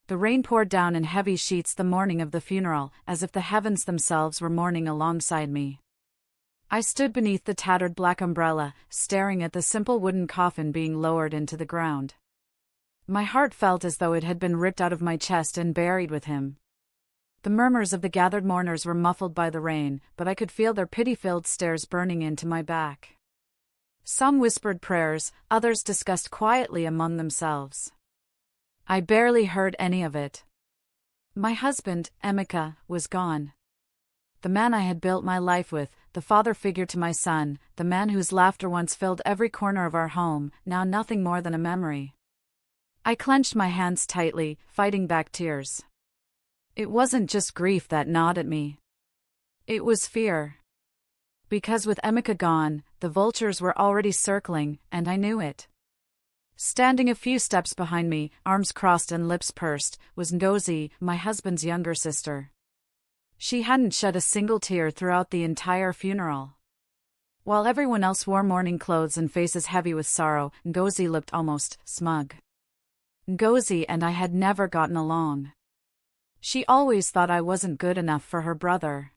The rain poured down in heavy sheets the morning of the funeral, as if the heavens themselves were mourning alongside me. I stood beneath the tattered black umbrella, staring at the simple wooden coffin being lowered into the ground. My heart felt as though it had been ripped out of my chest and buried with him. The murmurs of the gathered mourners were muffled by the rain, but I could feel their pity-filled stares burning into my back. Some whispered prayers, others discussed quietly among themselves. I barely heard any of it. My husband, Emeka, was gone. The man I had built my life with, the father figure to my son, the man whose laughter once filled every corner of our home, now nothing more than a memory. I clenched my hands tightly, fighting back tears. It wasn't just grief that gnawed at me. It was fear. Because with Emeka gone, the vultures were already circling, and I knew it. Standing a few steps behind me, arms crossed and lips pursed, was Ngozi, my husband's younger sister. She hadn't shed a single tear throughout the entire funeral. While everyone else wore mourning clothes and faces heavy with sorrow, Ngozi looked almost smug. Ngozi and I had never gotten along. She always thought I wasn't good enough for her brother.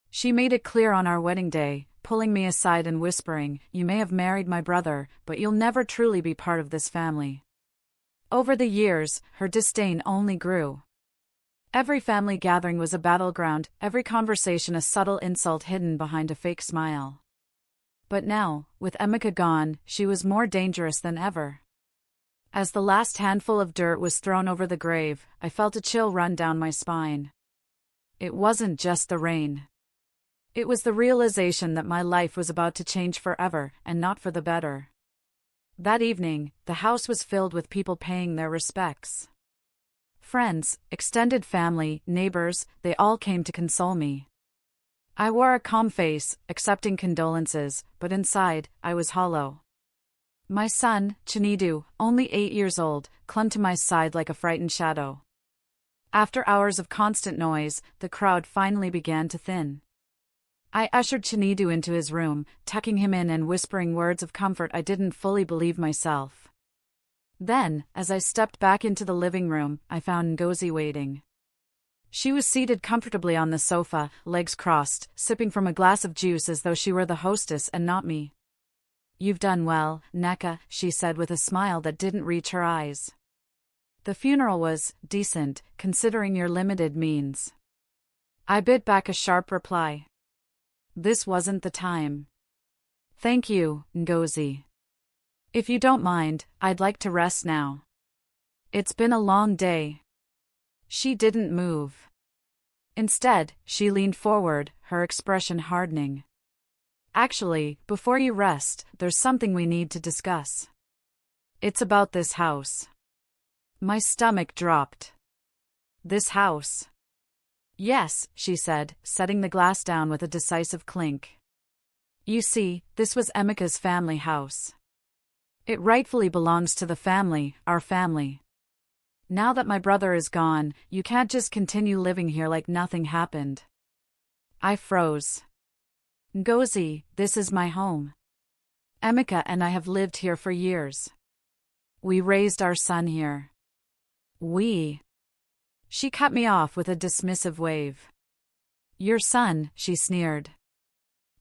She made it clear on our wedding day, pulling me aside and whispering, "You may have married my brother, but you'll never truly be part of this family." Over the years, her disdain only grew. Every family gathering was a battleground, every conversation a subtle insult hidden behind a fake smile. But now, with Emeka gone, she was more dangerous than ever. As the last handful of dirt was thrown over the grave, I felt a chill run down my spine. It wasn't just the rain. It was the realization that my life was about to change forever, and not for the better. That evening, the house was filled with people paying their respects. Friends, extended family, neighbors, they all came to console me. I wore a calm face, accepting condolences, but inside, I was hollow. My son, Chinedu, only 8 years old, clung to my side like a frightened shadow. After hours of constant noise, the crowd finally began to thin. I ushered Chinedu into his room, tucking him in and whispering words of comfort I didn't fully believe myself. Then, as I stepped back into the living room, I found Ngozi waiting. She was seated comfortably on the sofa, legs crossed, sipping from a glass of juice as though she were the hostess and not me. "You've done well, Nneka," she said with a smile that didn't reach her eyes. "The funeral was decent, considering your limited means." I bit back a sharp reply. This wasn't the time. "Thank you, Ngozi. If you don't mind, I'd like to rest now. It's been a long day." She didn't move. Instead, she leaned forward, her expression hardening. "Actually, before you rest, there's something we need to discuss. It's about this house." My stomach dropped. "This house?" "Yes," she said, setting the glass down with a decisive clink. "You see, this was Emeka's family house. It rightfully belongs to the family, our family. Now that my brother is gone, you can't just continue living here like nothing happened." I froze. "Ngozi, this is my home. Emeka and I have lived here for years. We raised our son here." "We?" She cut me off with a dismissive wave. "Your son," she sneered.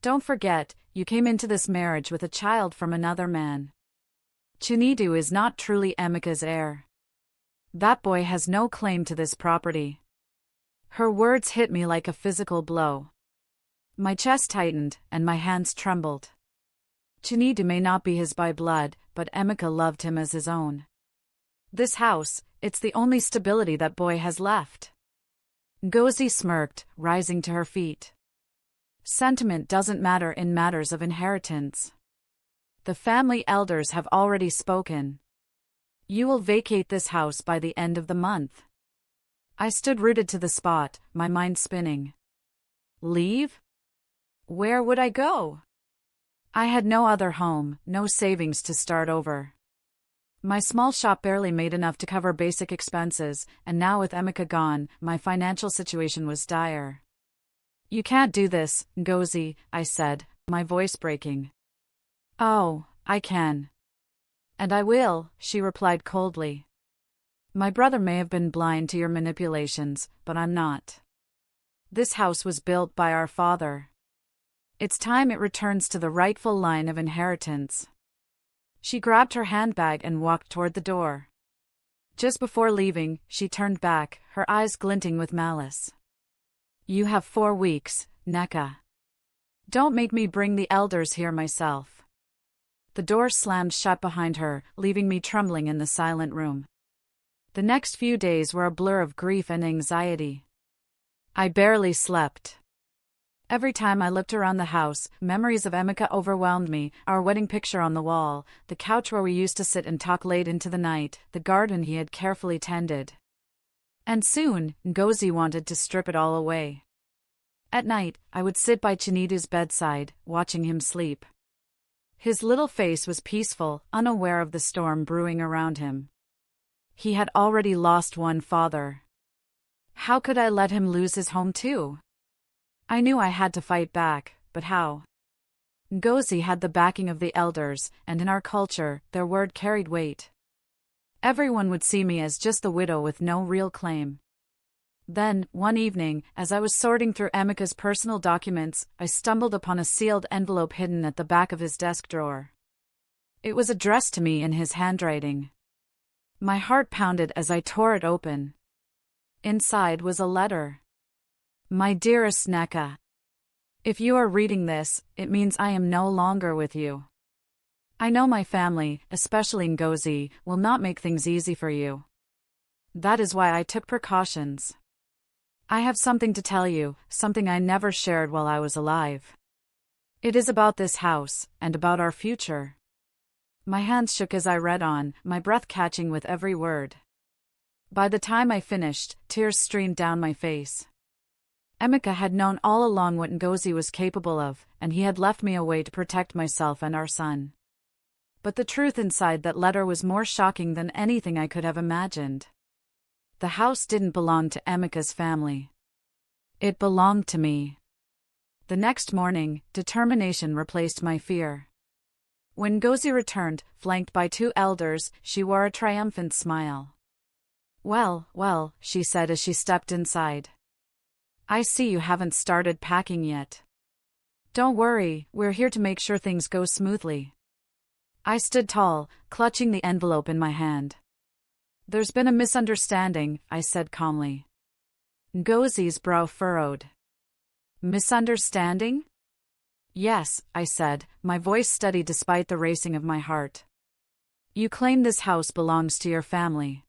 "Don't forget, you came into this marriage with a child from another man. Chinedu is not truly Emeka's heir. That boy has no claim to this property." Her words hit me like a physical blow. My chest tightened, and my hands trembled. Chinedu may not be his by blood, but Emeka loved him as his own. This house, it's the only stability that boy has left. Ngozi smirked, rising to her feet. "Sentiment doesn't matter in matters of inheritance. The family elders have already spoken. You will vacate this house by the end of the month." I stood rooted to the spot, my mind spinning. Leave? Where would I go? I had no other home, no savings to start over. My small shop barely made enough to cover basic expenses, and now with Emeka gone, my financial situation was dire. "You can't do this, Ngozi," I said, my voice breaking. "Oh, I can. And I will," she replied coldly. My brother may have been blind to your manipulations, but I'm not. This house was built by our father. It's time it returns to the rightful line of inheritance." She grabbed her handbag and walked toward the door. Just before leaving, she turned back, her eyes glinting with malice. "You have 4 weeks, Neka. Don't make me bring the elders here myself." The door slammed shut behind her, leaving me trembling in the silent room. The next few days were a blur of grief and anxiety. I barely slept. Every time I looked around the house, memories of Emeka overwhelmed me, our wedding picture on the wall, the couch where we used to sit and talk late into the night, the garden he had carefully tended. And soon, Ngozi wanted to strip it all away. At night, I would sit by Chinedu's bedside, watching him sleep. His little face was peaceful, unaware of the storm brewing around him. He had already lost one father. How could I let him lose his home too? I knew I had to fight back, but how? Ngozi had the backing of the elders, and in our culture, their word carried weight. Everyone would see me as just the widow with no real claim. Then, one evening, as I was sorting through Emeka's personal documents, I stumbled upon a sealed envelope hidden at the back of his desk drawer. It was addressed to me in his handwriting. My heart pounded as I tore it open. Inside was a letter. "My dearest Neka. If you are reading this, it means I am no longer with you. I know my family, especially Ngozi, will not make things easy for you. That is why I took precautions. I have something to tell you, something I never shared while I was alive. It is about this house, and about our future." My hands shook as I read on, my breath catching with every word. By the time I finished, tears streamed down my face. Emeka had known all along what Ngozi was capable of, and he had left me away to protect myself and our son. But the truth inside that letter was more shocking than anything I could have imagined. The house didn't belong to Emeka's family. It belonged to me. The next morning, determination replaced my fear. When Ngozi returned, flanked by 2 elders, she wore a triumphant smile. "Well, well," she said as she stepped inside. "I see you haven't started packing yet. Don't worry, we're here to make sure things go smoothly." I stood tall, clutching the envelope in my hand. "There's been a misunderstanding," I said calmly. Ngozi's brow furrowed. "Misunderstanding?" "Yes," I said, my voice steady despite the racing of my heart. "You claim this house belongs to your family.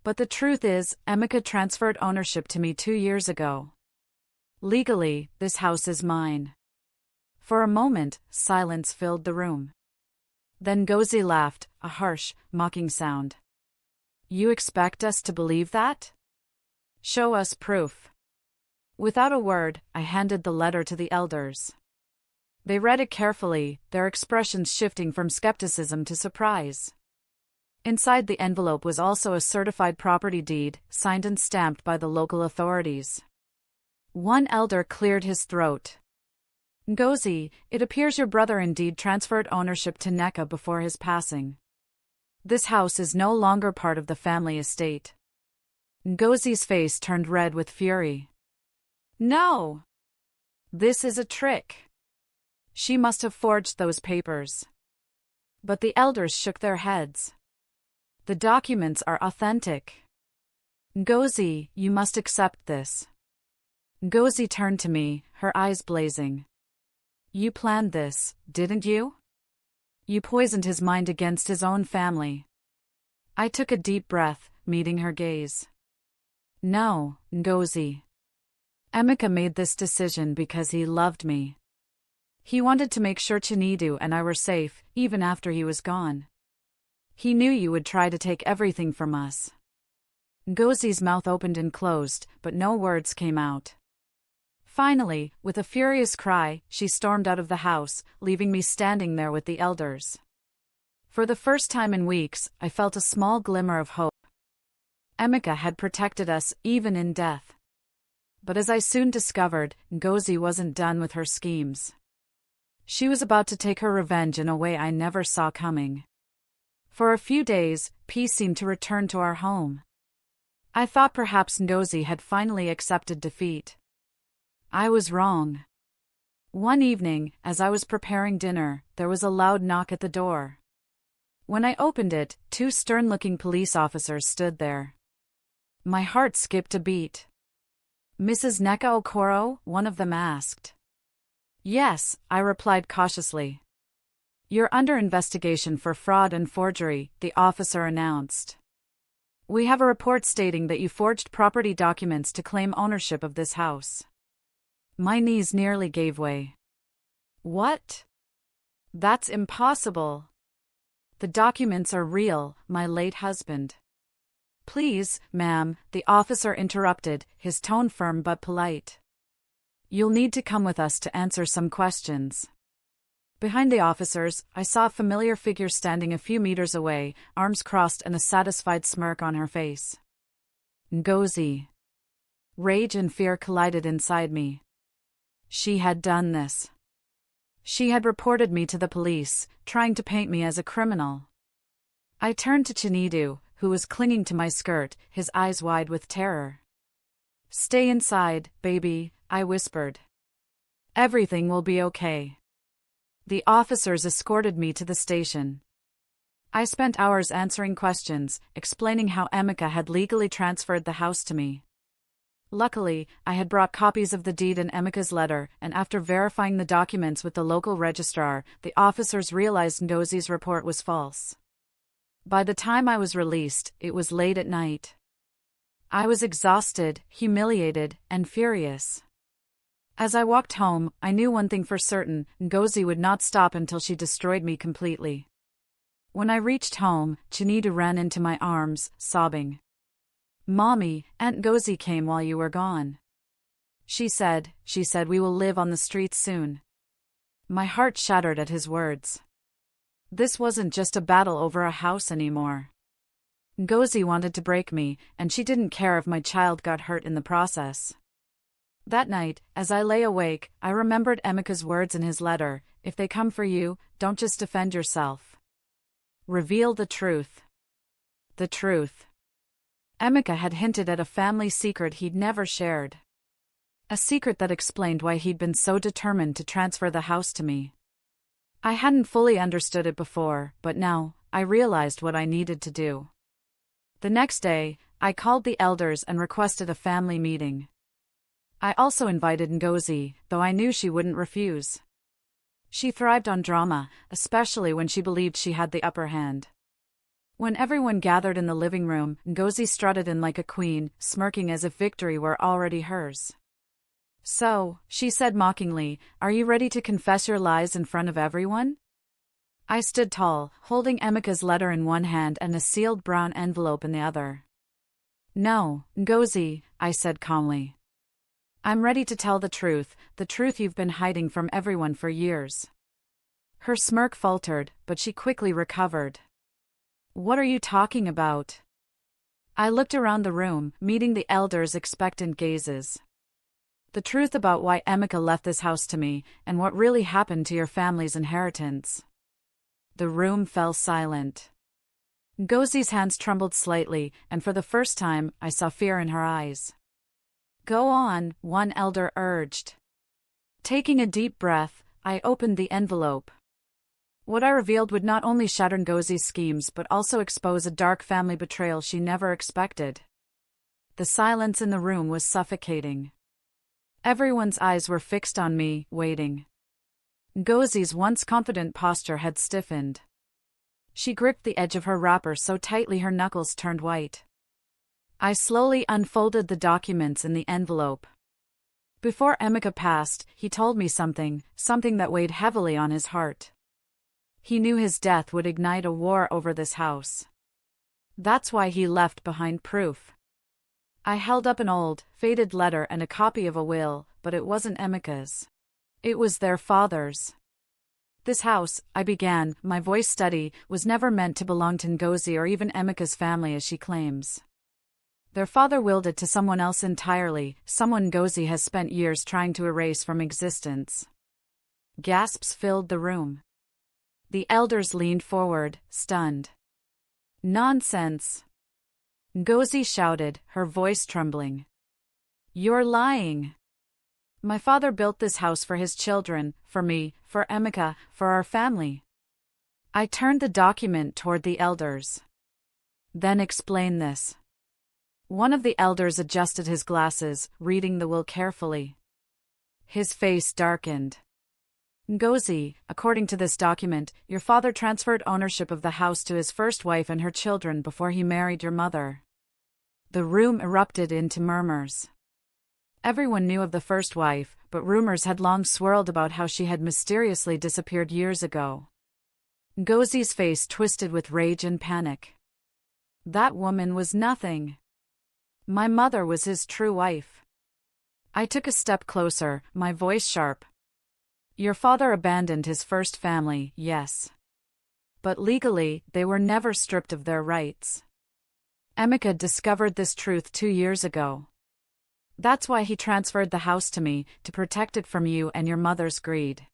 But the truth is, Emeka transferred ownership to me 2 years ago. Legally, this house is mine." For a moment, silence filled the room. Then Ngozi laughed, a harsh, mocking sound. "You expect us to believe that? Show us proof." Without a word, I handed the letter to the elders. They read it carefully, their expressions shifting from skepticism to surprise. Inside the envelope was also a certified property deed, signed and stamped by the local authorities. One elder cleared his throat. "Ngozi, it appears your brother indeed transferred ownership to Neka before his passing. This house is no longer part of the family estate." Ngozi's face turned red with fury. "No! This is a trick. She must have forged those papers." But the elders shook their heads. "The documents are authentic. Ngozi, you must accept this." Ngozi turned to me, her eyes blazing. "You planned this, didn't you? You poisoned his mind against his own family." I took a deep breath, meeting her gaze. "No, Ngozi. Emeka made this decision because he loved me. He wanted to make sure Chinedu and I were safe, even after he was gone. He knew you would try to take everything from us." Ngozi's mouth opened and closed, but no words came out. Finally, with a furious cry, she stormed out of the house, leaving me standing there with the elders. For the first time in weeks, I felt a small glimmer of hope. Emeka had protected us, even in death. But as I soon discovered, Ngozi wasn't done with her schemes. She was about to take her revenge in a way I never saw coming. For a few days, peace seemed to return to our home. I thought perhaps Ngozi had finally accepted defeat. I was wrong. One evening, as I was preparing dinner, there was a loud knock at the door. When I opened it, two stern-looking police officers stood there. My heart skipped a beat. "Mrs. Neka Okoro?" one of them asked. "Yes," I replied cautiously. "You're under investigation for fraud and forgery," the officer announced. "We have a report stating that you forged property documents to claim ownership of this house." My knees nearly gave way. "What? That's impossible. The documents are real, my late husband." "Please, ma'am," the officer interrupted, his tone firm but polite. "You'll need to come with us to answer some questions." Behind the officers, I saw a familiar figure standing a few meters away, arms crossed and a satisfied smirk on her face. Ngozi. Rage and fear collided inside me. She had done this. She had reported me to the police, trying to paint me as a criminal. I turned to Chinedu, who was clinging to my skirt, his eyes wide with terror. "Stay inside, baby," I whispered. "Everything will be okay." The officers escorted me to the station. I spent hours answering questions, explaining how Emeka had legally transferred the house to me. Luckily, I had brought copies of the deed and Emeka's letter, and after verifying the documents with the local registrar, the officers realized Ngozi's report was false. By the time I was released, it was late at night. I was exhausted, humiliated, and furious. As I walked home, I knew one thing for certain: Ngozi would not stop until she destroyed me completely. When I reached home, Chinedu ran into my arms, sobbing. "Mommy, Aunt Ngozi came while you were gone. She said we will live on the streets soon." My heart shattered at his words. This wasn't just a battle over a house anymore. Ngozi wanted to break me, and she didn't care if my child got hurt in the process. That night, as I lay awake, I remembered Emeka's words in his letter: "If they come for you, don't just defend yourself. Reveal the truth." The truth. Emeka had hinted at a family secret he'd never shared. A secret that explained why he'd been so determined to transfer the house to me. I hadn't fully understood it before, but now, I realized what I needed to do. The next day, I called the elders and requested a family meeting. I also invited Ngozi, though I knew she wouldn't refuse. She thrived on drama, especially when she believed she had the upper hand. When everyone gathered in the living room, Ngozi strutted in like a queen, smirking as if victory were already hers. "So," she said mockingly, "are you ready to confess your lies in front of everyone?" I stood tall, holding Emeka's letter in one hand and a sealed brown envelope in the other. "No, Ngozi," I said calmly. "I'm ready to tell the truth you've been hiding from everyone for years." Her smirk faltered, but she quickly recovered. "What are you talking about?" I looked around the room, meeting the elders' expectant gazes. "The truth about why Emeka left this house to me, and what really happened to your family's inheritance." The room fell silent. Ngozi's hands trembled slightly, and for the first time, I saw fear in her eyes. "Go on," one elder urged. Taking a deep breath, I opened the envelope. What I revealed would not only shatter Ngozi's schemes but also expose a dark family betrayal she never expected. The silence in the room was suffocating. Everyone's eyes were fixed on me, waiting. Ngozi's once confident posture had stiffened. She gripped the edge of her wrapper so tightly her knuckles turned white. I slowly unfolded the documents in the envelope. Before Emeka passed, he told me something that weighed heavily on his heart. He knew his death would ignite a war over this house. That's why he left behind proof. I held up an old, faded letter and a copy of a will, but it wasn't Emeka's. It was their father's. "This house," I began, my voice steady, "was never meant to belong to Ngozi or even Emeka's family as she claims. Their father willed it to someone else entirely, someone Ngozi has spent years trying to erase from existence." Gasps filled the room. The elders leaned forward, stunned. Nonsense! Ngozi shouted, her voice trembling. You're lying! My father built this house for his children, for me, for Emeka, for our family. I turned the document toward the elders. Then explain this. One of the elders adjusted his glasses, reading the will carefully. His face darkened. Ngozi, according to this document, your father transferred ownership of the house to his first wife and her children before he married your mother. The room erupted into murmurs. Everyone knew of the first wife, but rumors had long swirled about how she had mysteriously disappeared years ago. Ngozi's face twisted with rage and panic. That woman was nothing. My mother was his true wife. I took a step closer, my voice sharp. Your father abandoned his first family, yes. But legally, they were never stripped of their rights. Emeka discovered this truth 2 years ago. That's why he transferred the house to me, to protect it from you and your mother's greed.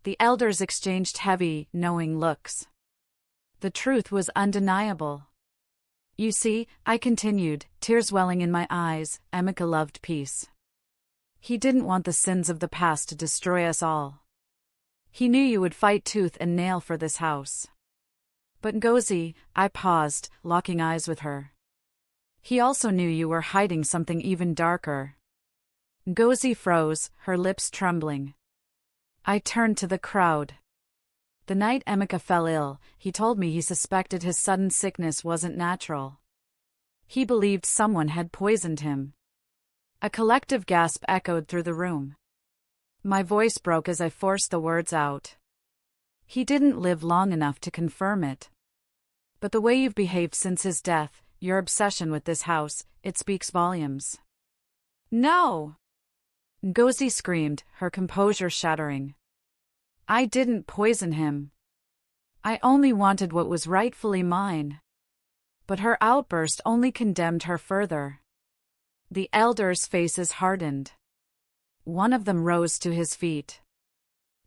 The elders exchanged heavy, knowing looks. The truth was undeniable. You see, I continued, tears welling in my eyes, Emeka loved peace. He didn't want the sins of the past to destroy us all. He knew you would fight tooth and nail for this house. But Ngozi, I paused, locking eyes with her. He also knew you were hiding something even darker. Ngozi froze, her lips trembling. I turned to the crowd. The night Emeka fell ill, he told me he suspected his sudden sickness wasn't natural. He believed someone had poisoned him. A collective gasp echoed through the room. My voice broke as I forced the words out. He didn't live long enough to confirm it. But the way you've behaved since his death, your obsession with this house, it speaks volumes. No! Ngozi screamed, her composure shattering. I didn't poison him. I only wanted what was rightfully mine. But her outburst only condemned her further. The elders' faces hardened. One of them rose to his feet.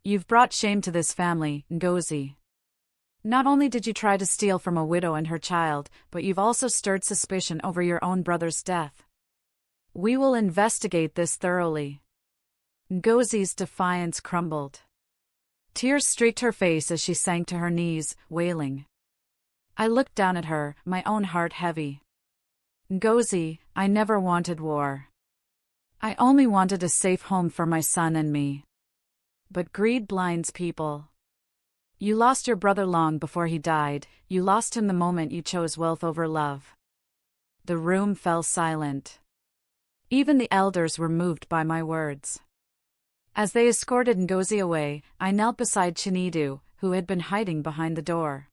You've brought shame to this family, Ngozi. Not only did you try to steal from a widow and her child, but you've also stirred suspicion over your own brother's death. We will investigate this thoroughly. Ngozi's defiance crumbled. Tears streaked her face as she sank to her knees, wailing. I looked down at her, my own heart heavy. Ngozi, I never wanted war. I only wanted a safe home for my son and me. But greed blinds people. You lost your brother long before he died, you lost him the moment you chose wealth over love. The room fell silent. Even the elders were moved by my words. As they escorted Ngozi away, I knelt beside Chinedu, who had been hiding behind the door.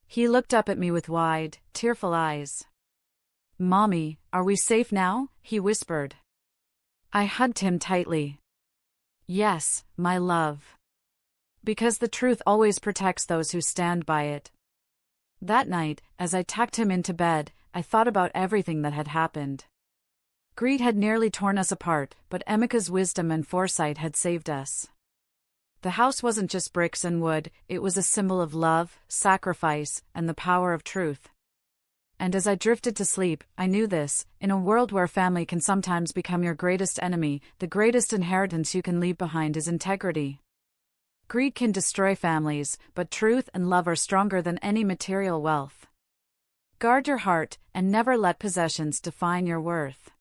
He looked up at me with wide, tearful eyes. Mommy, are we safe now? He whispered. I hugged him tightly. Yes, my love. Because the truth always protects those who stand by it. That night, as I tucked him into bed, I thought about everything that had happened. Greed had nearly torn us apart, but Emeka's wisdom and foresight had saved us. The house wasn't just bricks and wood, it was a symbol of love, sacrifice, and the power of truth. And as I drifted to sleep, I knew this: in a world where family can sometimes become your greatest enemy, the greatest inheritance you can leave behind is integrity. Greed can destroy families, but truth and love are stronger than any material wealth. Guard your heart, and never let possessions define your worth.